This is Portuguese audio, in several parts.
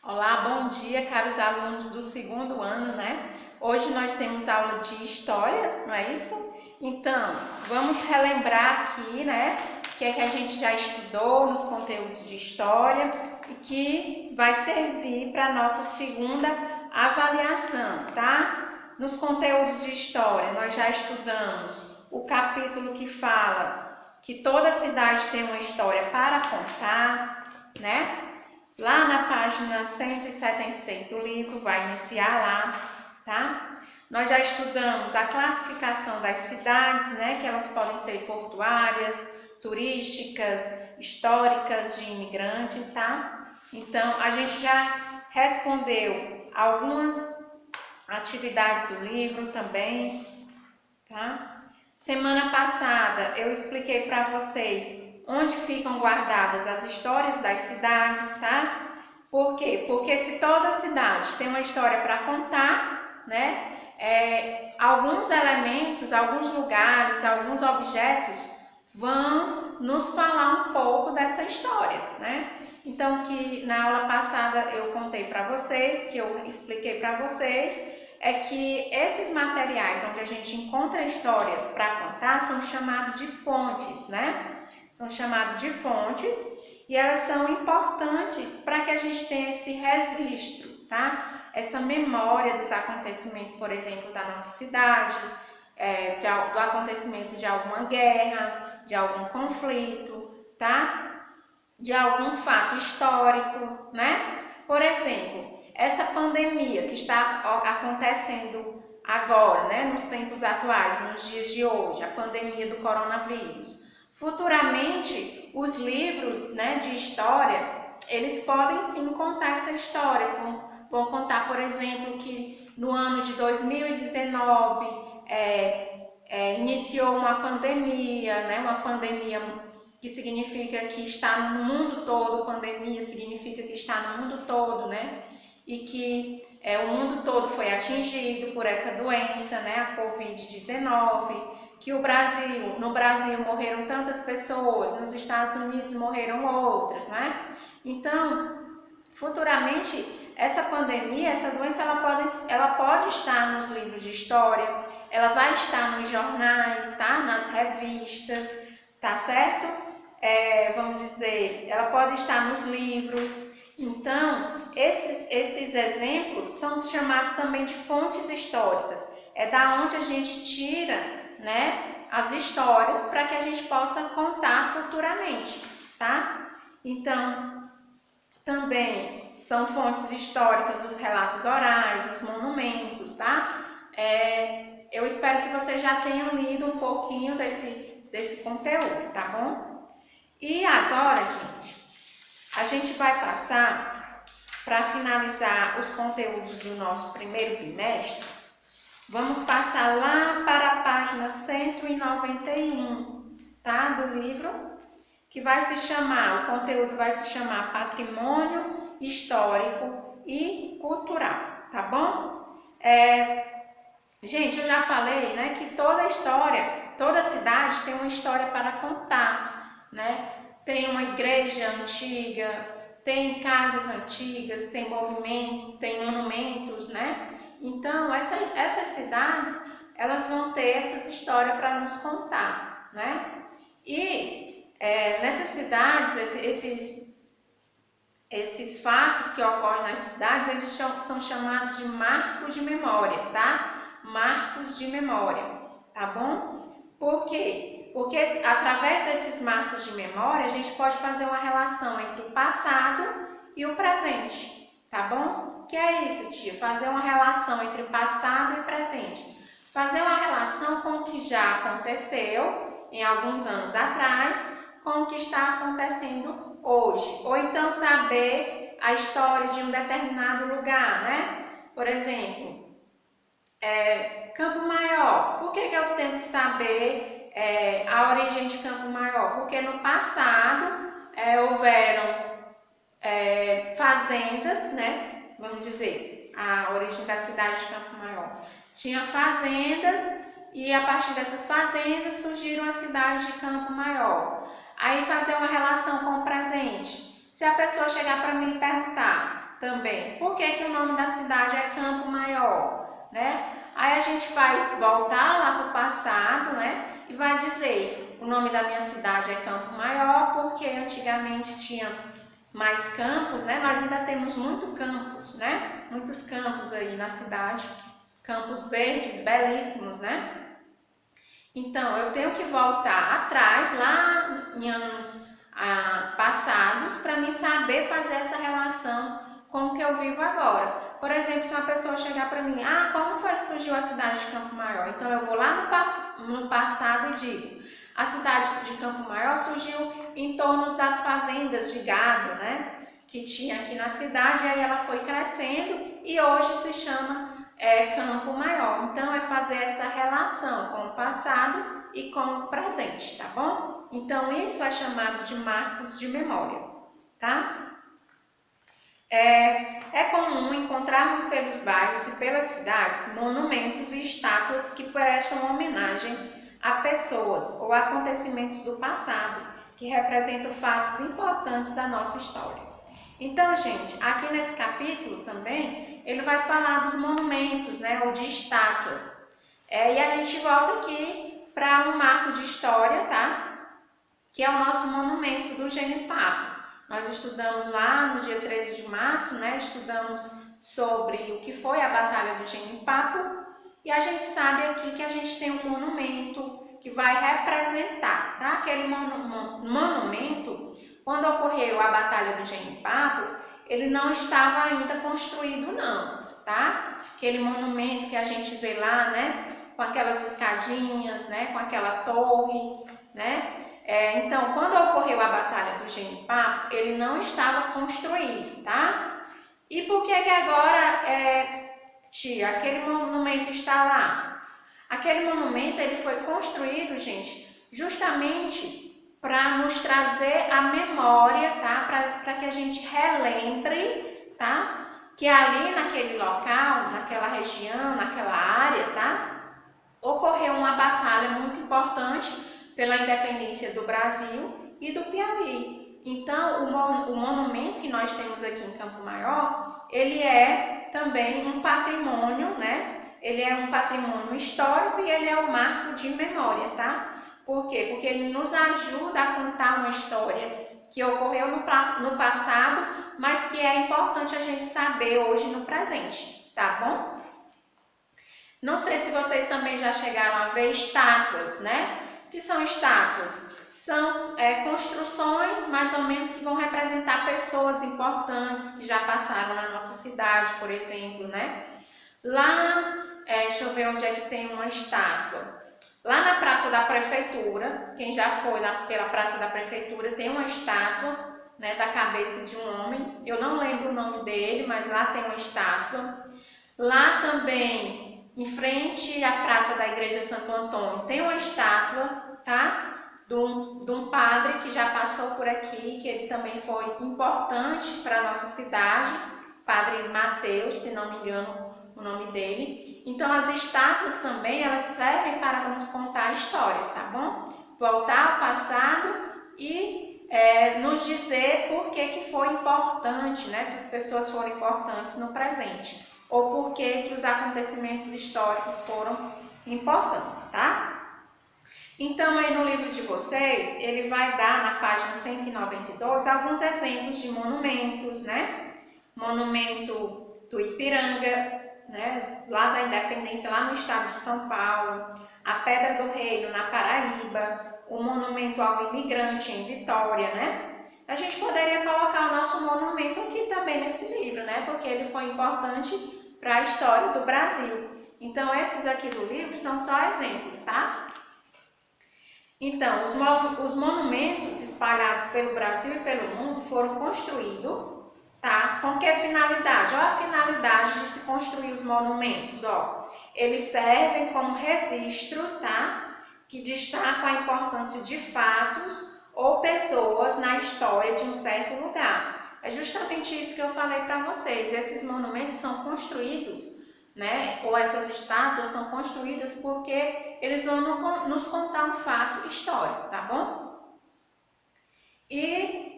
Olá, bom dia, caros alunos do segundo ano, né? Hoje nós temos aula de História, não é isso? Então, vamos relembrar aqui, né, o que é que a gente já estudou nos conteúdos de História e que vai servir para a nossa segunda avaliação, tá? Nos conteúdos de História, nós já estudamos o capítulo que fala que toda cidade tem uma história para contar, né? Lá na página 176 do livro, vai iniciar lá, tá? Nós já estudamos a classificação das cidades, né? Que elas podem ser portuárias, turísticas, históricas, de imigrantes, tá? Então, a gente já respondeu algumas atividades do livro também, tá? Semana passada eu expliquei para vocês onde ficam guardadas as histórias das cidades, tá? Por quê? Porque se toda cidade tem uma história para contar, né? Alguns elementos, alguns lugares, alguns objetos vão nos falar um pouco dessa história, né? Então, que na aula passada eu contei para vocês, que eu expliquei para vocês, é que esses materiais onde a gente encontra histórias para contar são chamados de fontes, né? São chamados de fontes e elas são importantes para que a gente tenha esse registro, tá? Essa memória dos acontecimentos, por exemplo, da nossa cidade, do acontecimento de alguma guerra, de algum conflito, tá? De algum fato histórico, né? Por exemplo, essa pandemia que está acontecendo agora, né, nos tempos atuais, nos dias de hoje, a pandemia do coronavírus. Futuramente, os livros, né, de história, eles podem sim contar essa história. Vão contar, por exemplo, que no ano de 2019 iniciou uma pandemia, né, uma pandemia que significa que está no mundo todo, pandemia significa que está no mundo todo, né? E que o mundo todo foi atingido por essa doença, né? A Covid-19, que no Brasil morreram tantas pessoas, nos Estados Unidos morreram outras, né? Então, futuramente, essa pandemia, essa doença, ela pode estar nos livros de história, ela vai estar nos jornais, tá? Nas revistas, tá certo? Vamos dizer, ela pode estar nos livros. Então, esses exemplos são chamados também de fontes históricas. É da onde a gente tira, né, as histórias para que a gente possa contar futuramente, tá? Então, também são fontes históricas os relatos orais, os monumentos, tá? Eu espero que vocês já tenham lido um pouquinho desse conteúdo, tá bom? E agora, gente, a gente vai passar para finalizar os conteúdos do nosso primeiro bimestre. Vamos passar lá para a página 191, tá? Do livro, que vai se chamar, o conteúdo vai se chamar Patrimônio Histórico e Cultural, tá bom? Gente, eu já falei, né, que toda história, toda cidade tem uma história para contar, né? Tem uma igreja antiga, tem casas antigas, tem movimento, tem monumentos, né? Então, essas cidades, elas vão ter essas histórias para nos contar, né? E nessas cidades, esses fatos que ocorrem nas cidades, eles são chamados de marcos de memória, tá? Marcos de memória, tá bom? Por quê? Porque através desses marcos de memória, a gente pode fazer uma relação entre o passado e o presente, tá bom? O que é isso, tia? Fazer uma relação entre passado e presente. Fazer uma relação com o que já aconteceu em alguns anos atrás, com o que está acontecendo hoje. Ou então saber a história de um determinado lugar, né? Por exemplo, Campo Maior. Por que eu tenho que saber a origem de Campo Maior? Porque no passado houveram fazendas, né? Vamos dizer, a origem da cidade de Campo Maior. Tinha fazendas e a partir dessas fazendas surgiram a cidade de Campo Maior. Aí fazer uma relação com o presente. Se a pessoa chegar para mim e perguntar, também, por que que o nome da cidade é Campo Maior, né? Aí a gente vai voltar lá para o passado, né? E vai dizer, o nome da minha cidade é Campo Maior porque antigamente tinha mais campos, né? Nós ainda temos muitos campos, né? Muitos campos aí na cidade, campos verdes, belíssimos, né? Então, eu tenho que voltar atrás, lá em anos passados, para mim saber fazer essa relação com o que eu vivo agora. Por exemplo, se uma pessoa chegar para mim, como foi que surgiu a cidade de Campo Maior? Então, eu vou lá no passado e digo, a cidade de Campo Maior surgiu em torno das fazendas de gado, né? Que tinha aqui na cidade, aí ela foi crescendo e hoje se chama Campo Maior. Então, é fazer essa relação com o passado e com o presente, tá bom? Então, isso é chamado de marcos de memória, tá? É comum encontrarmos pelos bairros e pelas cidades monumentos e estátuas que prestam homenagem a pessoas ou acontecimentos do passado, que representam fatos importantes da nossa história. Então, gente, aqui nesse capítulo também, ele vai falar dos monumentos, né, ou de estátuas. E a gente volta aqui para um marco de história, tá? Que é o nosso monumento do Genipapo. Nós estudamos lá no dia 13 de março, né? Estudamos sobre o que foi a Batalha do Genipapo e a gente sabe aqui que a gente tem um monumento que vai representar, tá? Aquele monumento, quando ocorreu a Batalha do Genipapo, ele não estava ainda construído não, tá? Aquele monumento que a gente vê lá, né? Com aquelas escadinhas, né? Com aquela torre, né? Então, quando ocorreu a Batalha do Genipapo, ele não estava construído, tá? E por que que agora, tia, aquele monumento está lá? Aquele monumento, ele foi construído, gente, justamente para nos trazer a memória, tá? Para que a gente relembre, tá? Que ali naquele local, naquela região, naquela área, tá? Ocorreu uma batalha muito importante pela independência do Brasil e do Piauí. Então, o monumento que nós temos aqui em Campo Maior, ele é também um patrimônio, né? Ele é um patrimônio histórico e ele é um marco de memória, tá? Por quê? Porque ele nos ajuda a contar uma história que ocorreu no passado, mas que é importante a gente saber hoje no presente, tá bom? Não sei se vocês também já chegaram a ver estátuas, né? O que são estátuas? São construções mais ou menos que vão representar pessoas importantes que já passaram na nossa cidade, por exemplo, né? Lá, deixa eu ver onde é que tem uma estátua. Lá na Praça da Prefeitura, quem já foi pela Praça da Prefeitura, tem uma estátua, né, da cabeça de um homem. Eu não lembro o nome dele, mas lá tem uma estátua. Lá também, em frente à Praça da Igreja Santo Antônio, tem uma estátua, tá? De um padre que já passou por aqui, que ele também foi importante para a nossa cidade, Padre Mateus, se não me engano o nome dele. Então, as estátuas também, elas servem para nos contar histórias, tá bom? Voltar ao passado e nos dizer por que foi importante, né? Essas pessoas foram importantes no presente, ou por que os acontecimentos históricos foram importantes, tá? Então, aí no livro de vocês, ele vai dar na página 192 alguns exemplos de monumentos, né? Monumento do Ipiranga, né? Lá da Independência, lá no estado de São Paulo, a Pedra do Reino, na Paraíba, o monumento ao imigrante em Vitória, né? A gente poderia colocar o nosso monumento aqui também nesse livro, né? Porque ele foi importante para a história do Brasil. Então, esses aqui do livro são só exemplos, tá? Então, os monumentos espalhados pelo Brasil e pelo mundo foram construídos, tá? Com que finalidade? Olha a finalidade de se construir os monumentos, ó. Eles servem como registros, tá? Que destacam a importância de fatos ou pessoas na história de um certo lugar. É justamente isso que eu falei para vocês. Esses monumentos são construídos, né? Ou essas estátuas são construídas porque eles vão nos contar um fato histórico, tá bom? E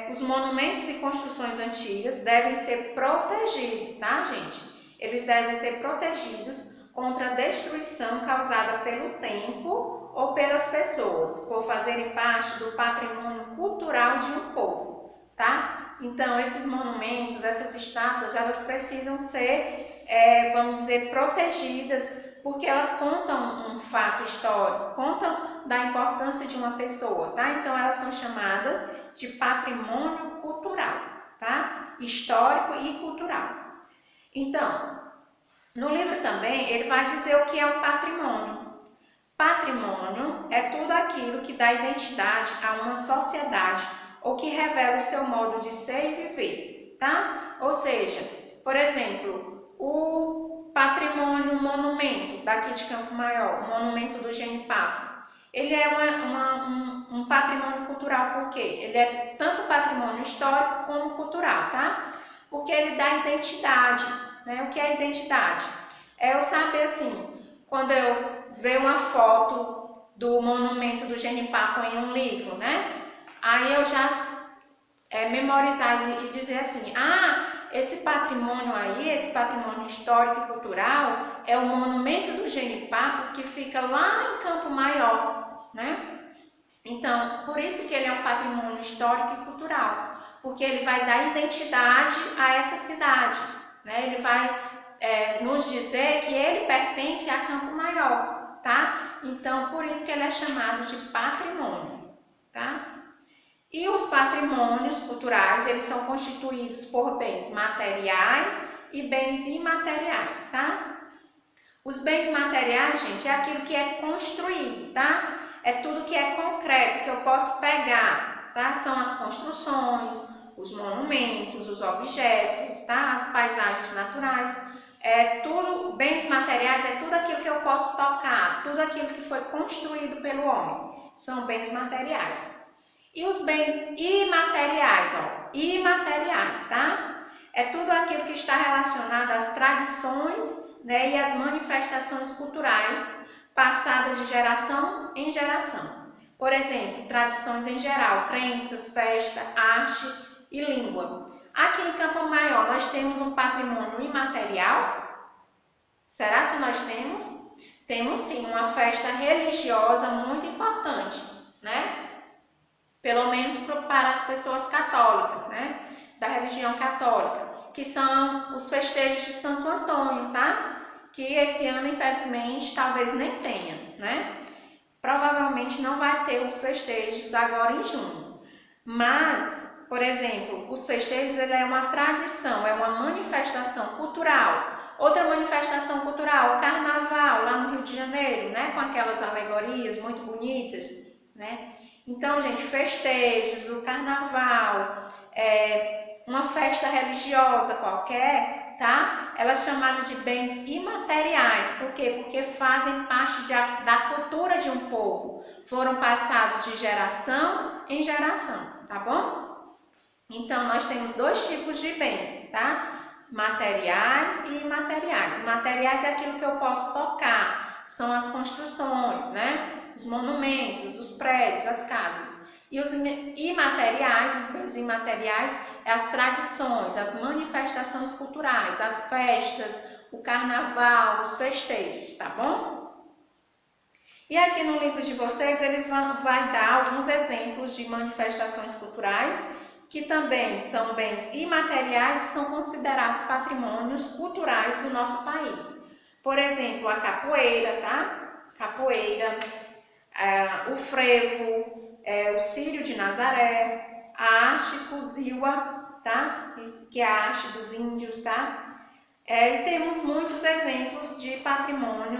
os monumentos e construções antigas devem ser protegidos, tá, gente? Eles devem ser protegidos contra a destruição causada pelo tempo ou pelas pessoas, por fazerem parte do patrimônio cultural de um povo, tá? Então, esses monumentos, essas estátuas, elas precisam ser, vamos dizer, protegidas, porque elas contam um fato histórico, contam da importância de uma pessoa, tá? Então, elas são chamadas de patrimônio cultural, tá? Histórico e cultural. Então, no livro também, ele vai dizer o que é o patrimônio. Patrimônio é tudo aquilo que dá identidade a uma sociedade ou que revela o seu modo de ser e viver, tá? Ou seja, por exemplo, o patrimônio monumento daqui de Campo Maior, o monumento do Genipapo, ele é um patrimônio cultural porque ele é tanto patrimônio histórico como cultural, tá? Porque ele dá identidade, né? O que é identidade? É eu saber assim, quando eu ver uma foto do monumento do Genipapo em um livro, né? Aí eu já memorizar e dizer assim, esse patrimônio aí, esse patrimônio histórico e cultural é o monumento do Genipapo que fica lá em Campo Maior, né? Então, por isso que ele é um patrimônio histórico e cultural, porque ele vai dar identidade a essa cidade, né? Ele vai nos dizer que ele pertence a Campo Maior, tá? Então, por isso que ele é chamado de patrimônio, tá? E os patrimônios culturais, eles são constituídos por bens materiais e bens imateriais, tá? Os bens materiais, gente, é aquilo que é construído, tá? É tudo que é concreto, que eu posso pegar, tá? São as construções, os monumentos, os objetos, tá? As paisagens naturais. Tudo, bens materiais é tudo aquilo que eu posso tocar, tudo aquilo que foi construído pelo homem. São bens materiais. E os bens imateriais, imateriais, tá? É tudo aquilo que está relacionado às tradições, né, e às manifestações culturais passadas de geração em geração. Por exemplo, tradições em geral, crenças, festa, arte e língua. Aqui em Campo Maior nós temos um patrimônio imaterial? Será que nós temos? Temos sim, uma festa religiosa muito importante, né? Pelo menos para as pessoas católicas, né? Da religião católica, que são os festejos de Santo Antônio, tá? Que esse ano, infelizmente, talvez nem tenha, né? Provavelmente não vai ter os festejos agora em junho. Mas, por exemplo, os festejos ele é uma tradição, é uma manifestação cultural. Outra manifestação cultural, o carnaval, lá no Rio de Janeiro, né? Com aquelas alegorias muito bonitas, né? Então, gente, festejos, o carnaval, uma festa religiosa qualquer, tá? Ela é chamada de bens imateriais. Por quê? Porque fazem parte da cultura de um povo. Foram passados de geração em geração, tá bom? Então, nós temos dois tipos de bens, tá? Materiais e imateriais. Materiais é aquilo que eu posso tocar, são as construções, né? Os monumentos, os prédios, as casas. E os imateriais, os bens imateriais, é as tradições, as manifestações culturais, as festas, o carnaval, os festejos, tá bom? E aqui no livro de vocês, eles vai dar alguns exemplos de manifestações culturais que também são bens imateriais e são considerados patrimônios culturais do nosso país. Por exemplo, a capoeira, tá? Capoeira, o frevo, o círio de Nazaré, a arte Kuziwa, tá? Que é a arte dos índios, tá? E temos muitos exemplos de patrimônio